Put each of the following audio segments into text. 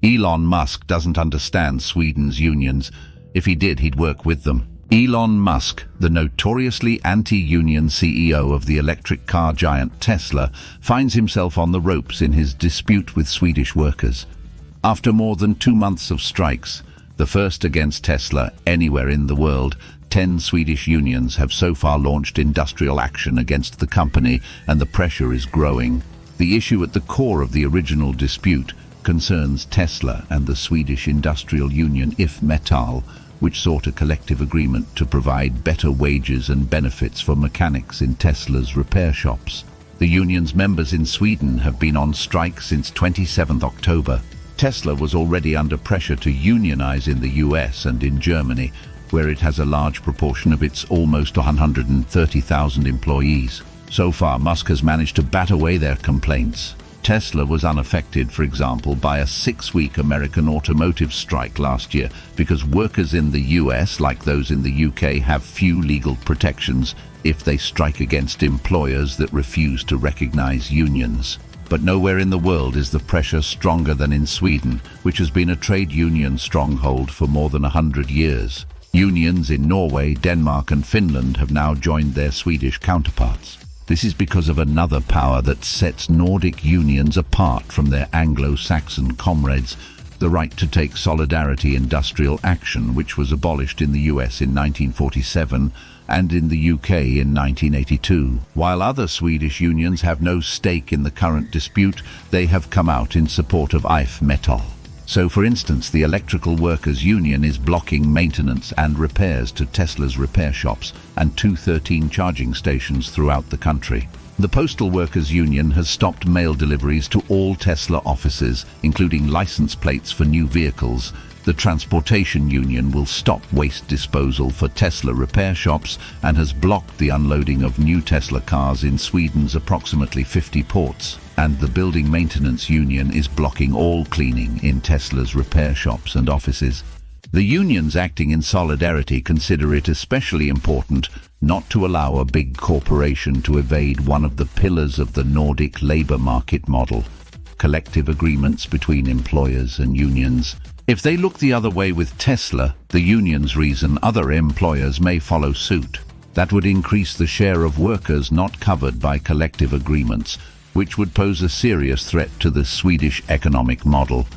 Elon Musk doesn't understand Sweden's unions. If he did, he'd work with them. Elon Musk, the notoriously anti-union CEO of the electric car giant Tesla, finds himself on the ropes in his dispute with Swedish workers. After more than 2 months of strikes, the first against Tesla anywhere in the world, 10 Swedish unions have so far launched industrial action against the company, and the pressure is growing. The issue at the core of the original dispute concerns Tesla and the Swedish industrial union If Metall, which sought a collective agreement to provide better wages and benefits for mechanics in Tesla's repair shops. The union's members in Sweden have been on strike since 27 October. Tesla was already under pressure to unionize in the US and in Germany, where it has a large proportion of its almost 130,000 employees. So far, Musk has managed to bat away their complaints. Tesla was unaffected, for example, by a 6-week American automotive strike last year because workers in the US, like those in the UK, have few legal protections if they strike against employers that refuse to recognize unions. But nowhere in the world is the pressure stronger than in Sweden, which has been a trade union stronghold for more than 100 years. Unions in Norway, Denmark and Finland have now joined their Swedish counterparts. This is because of another power that sets Nordic unions apart from their Anglo-Saxon comrades, the right to take solidarity industrial action, which was abolished in the US in 1947 and in the UK in 1982. While other Swedish unions have no stake in the current dispute, they have come out in support of If Metall. So, for instance, the Electrical Workers Union is blocking maintenance and repairs to Tesla's repair shops and 213 charging stations throughout the country. The Postal Workers Union has stopped mail deliveries to all Tesla offices, including license plates for new vehicles. The Transportation Union will stop waste disposal for Tesla repair shops and has blocked the unloading of new Tesla cars in Sweden's approximately 50 ports. And the Building Maintenance Union is blocking all cleaning in Tesla's repair shops and offices. The unions acting in solidarity consider it especially important not to allow a big corporation to evade one of the pillars of the Nordic labor market model: collective agreements between employers and unions. If they look the other way with Tesla, the unions reason other employers may follow suit. That would increase the share of workers not covered by collective agreements, which would pose a serious threat to the Swedish economic model.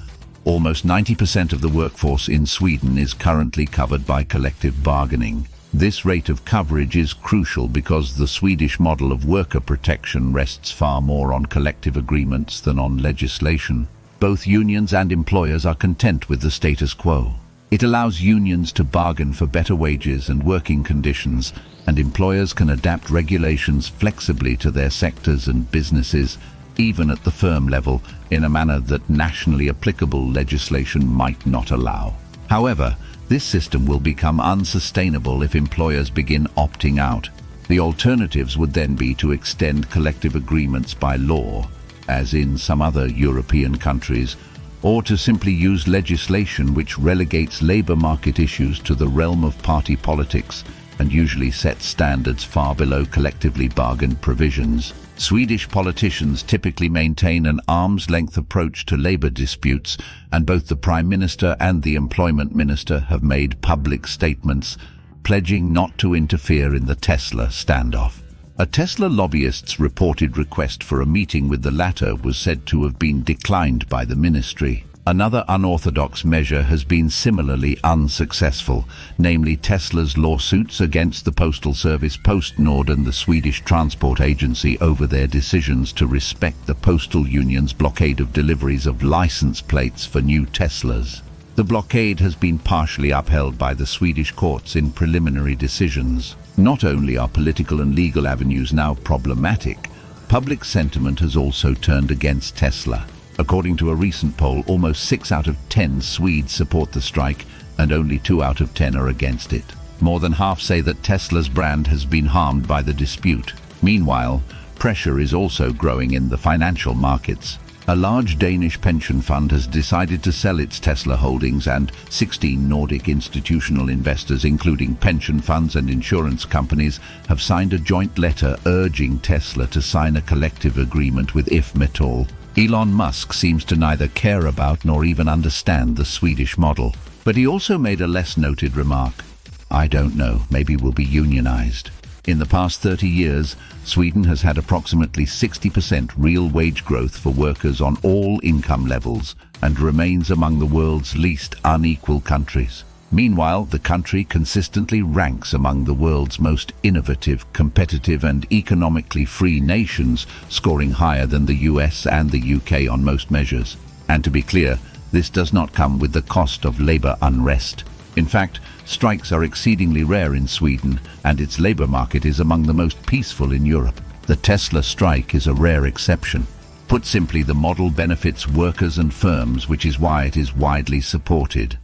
Almost 90% of the workforce in Sweden is currently covered by collective bargaining. This rate of coverage is crucial because the Swedish model of worker protection rests far more on collective agreements than on legislation. Both unions and employers are content with the status quo. It allows unions to bargain for better wages and working conditions, and employers can adapt regulations flexibly to their sectors and businesses, even at the firm level, in a manner that nationally applicable legislation might not allow. However, this system will become unsustainable if employers begin opting out. The alternatives would then be to extend collective agreements by law, as in some other European countries, or to simply use legislation which relegates labor market issues to the realm of party politics and usually sets standards far below collectively bargained provisions. Swedish politicians typically maintain an arm's-length approach to labor disputes, and both the Prime Minister and the Employment Minister have made public statements pledging not to interfere in the Tesla standoff. A Tesla lobbyist's reported request for a meeting with the latter was said to have been declined by the ministry. Another unorthodox measure has been similarly unsuccessful, namely Tesla's lawsuits against the Postal Service, PostNord and the Swedish Transport Agency over their decisions to respect the postal union's blockade of deliveries of license plates for new Teslas. The blockade has been partially upheld by the Swedish courts in preliminary decisions. Not only are political and legal avenues now problematic, public sentiment has also turned against Tesla. According to a recent poll, almost 6 out of 10 Swedes support the strike and only 2 out of 10 are against it. More than half say that Tesla's brand has been harmed by the dispute. Meanwhile, pressure is also growing in the financial markets. A large Danish pension fund has decided to sell its Tesla holdings, and 16 Nordic institutional investors, including pension funds and insurance companies, have signed a joint letter urging Tesla to sign a collective agreement with If Metall. Elon Musk seems to neither care about nor even understand the Swedish model. But he also made a less noted remark. I don't know, maybe we'll be unionized. In the past 30 years, Sweden has had approximately 60% real wage growth for workers on all income levels and remains among the world's least unequal countries. Meanwhile, the country consistently ranks among the world's most innovative, competitive and economically free nations, scoring higher than the US and the UK on most measures. And to be clear, this does not come with the cost of labor unrest. In fact, strikes are exceedingly rare in Sweden, and its labor market is among the most peaceful in Europe. The Tesla strike is a rare exception. Put simply, the model benefits workers and firms, which is why it is widely supported.